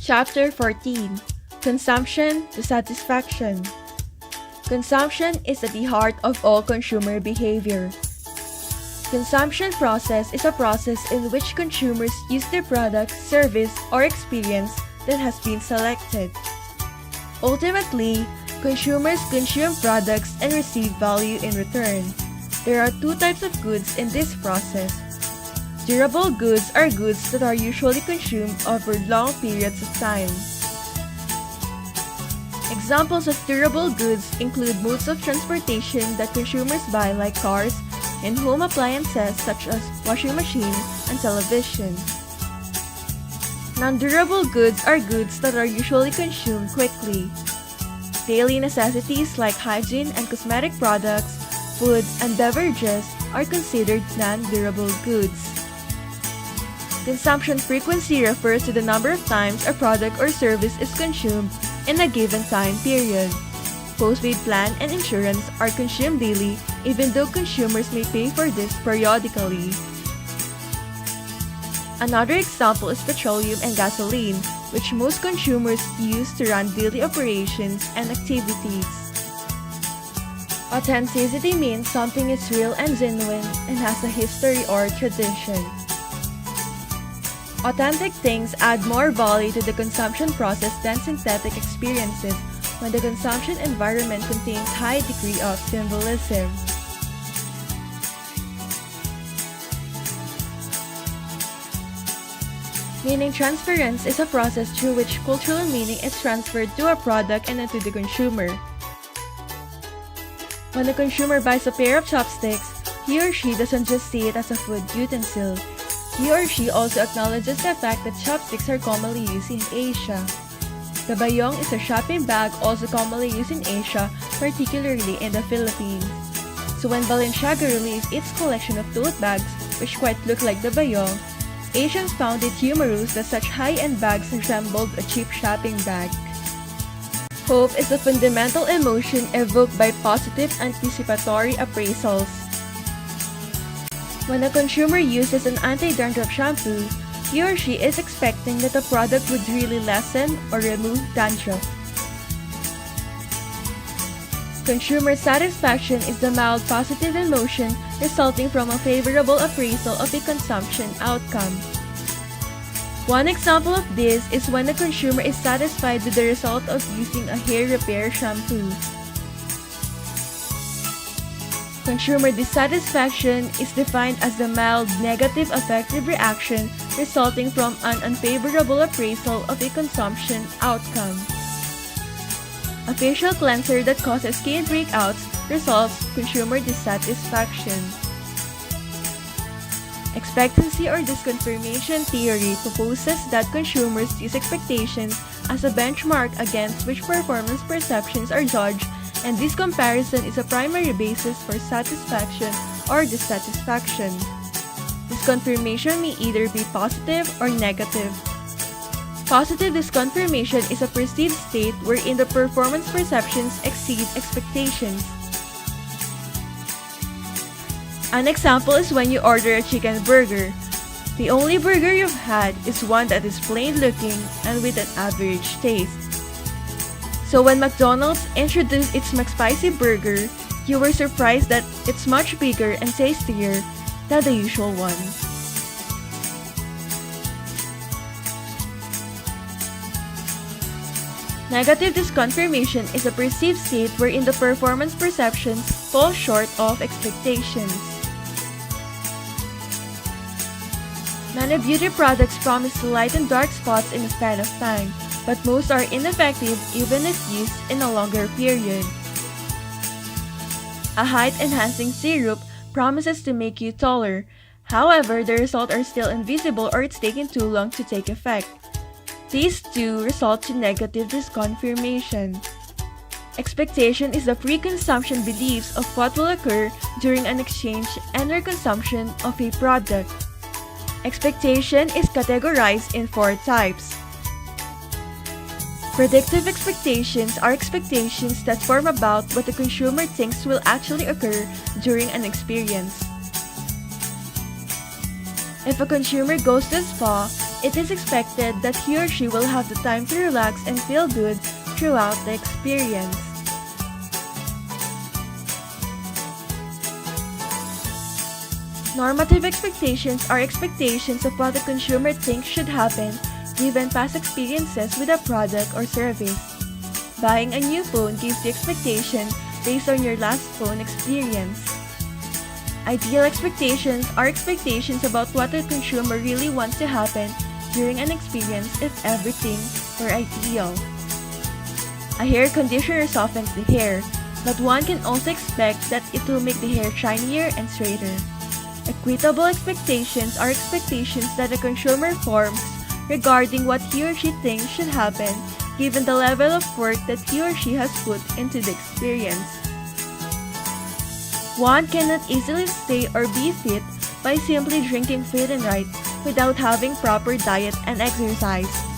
Chapter 14: Consumption to Satisfaction. Consumption is at the heart of all consumer behavior. Consumption process is a process in which consumers use the product, service, or experience that has been selected. Ultimately, consumers consume products and receive value in return. There are two types of goods in this process. Durable goods are goods that are usually consumed over long periods of time. Examples of durable goods include modes of transportation that consumers buy like cars and home appliances such as washing machine and television. Non-durable goods are goods that are usually consumed quickly. Daily necessities like hygiene and cosmetic products, food, and beverages are considered non-durable goods. Consumption frequency refers to the number of times a product or service is consumed in a given time period. Postpaid plan and insurance are consumed daily even though consumers may pay for this periodically. Another example is petroleum and gasoline, which most consumers use to run daily operations and activities. Authenticity means something is real and genuine and has a history or tradition. Authentic things add more value to the consumption process than synthetic experiences when the consumption environment contains high degree of symbolism. Meaning transference is a process through which cultural meaning is transferred to a product and to the consumer. When the consumer buys a pair of chopsticks, he or she doesn't just see it as a food utensil. He or she also acknowledges the fact that chopsticks are commonly used in Asia. The bayong is a shopping bag also commonly used in Asia, particularly in the Philippines. So when Balenciaga released its collection of tote bags, which quite look like the bayong, Asians found it humorous that such high-end bags resembled a cheap shopping bag. Hope is a fundamental emotion evoked by positive anticipatory appraisals. When a consumer uses an anti-dandruff shampoo, he or she is expecting that the product would really lessen or remove dandruff. Consumer satisfaction is the mild positive emotion resulting from a favorable appraisal of a consumption outcome. One example of this is when the consumer is satisfied with the result of using a hair repair shampoo. Consumer dissatisfaction is defined as the mild negative affective reaction resulting from an unfavorable appraisal of a consumption outcome. A facial cleanser that causes skin breakouts results consumer dissatisfaction. Expectancy or disconfirmation theory proposes that consumers use expectations as a benchmark against which performance perceptions are judged, and this comparison is a primary basis for satisfaction or dissatisfaction. Disconfirmation may either be positive or negative. Positive disconfirmation is a perceived state wherein the performance perceptions exceed expectations. An example is when you order a chicken burger. The only burger you've had is one that is plain looking and with an average taste. So when McDonald's introduced its McSpicy burger, you were surprised that it's much bigger and tastier than the usual one. Negative disconfirmation is a perceived state wherein the performance perceptions fall short of expectations. Many beauty products promise to lighten dark spots in a span of time, but most are ineffective even if used in a longer period. A height-enhancing syrup promises to make you taller. However, the results are still invisible or it's taken too long to take effect. These two result to negative disconfirmation. Expectation is the pre-consumption beliefs of what will occur during an exchange and/or consumption of a product. Expectation is categorized in 4 types. Predictive expectations are expectations that form about what the consumer thinks will actually occur during an experience. If a consumer goes to a spa, It is expected that he or she will have the time to relax and feel good throughout the experience. Normative expectations are expectations of what the consumer thinks should happen given past experiences with a product or service. Buying a new phone gives you expectation based on your last phone experience. Ideal expectations are expectations about what the consumer really wants to happen during an experience if everything were ideal. A hair conditioner softens the hair, but one can also expect that it will make the hair shinier and straighter. Equitable expectations are expectations that a consumer forms regarding what he or she thinks should happen given the level of work that he or she has put into the experience. One cannot easily stay or be fit by simply drinking Fit and Right without having proper diet and exercise.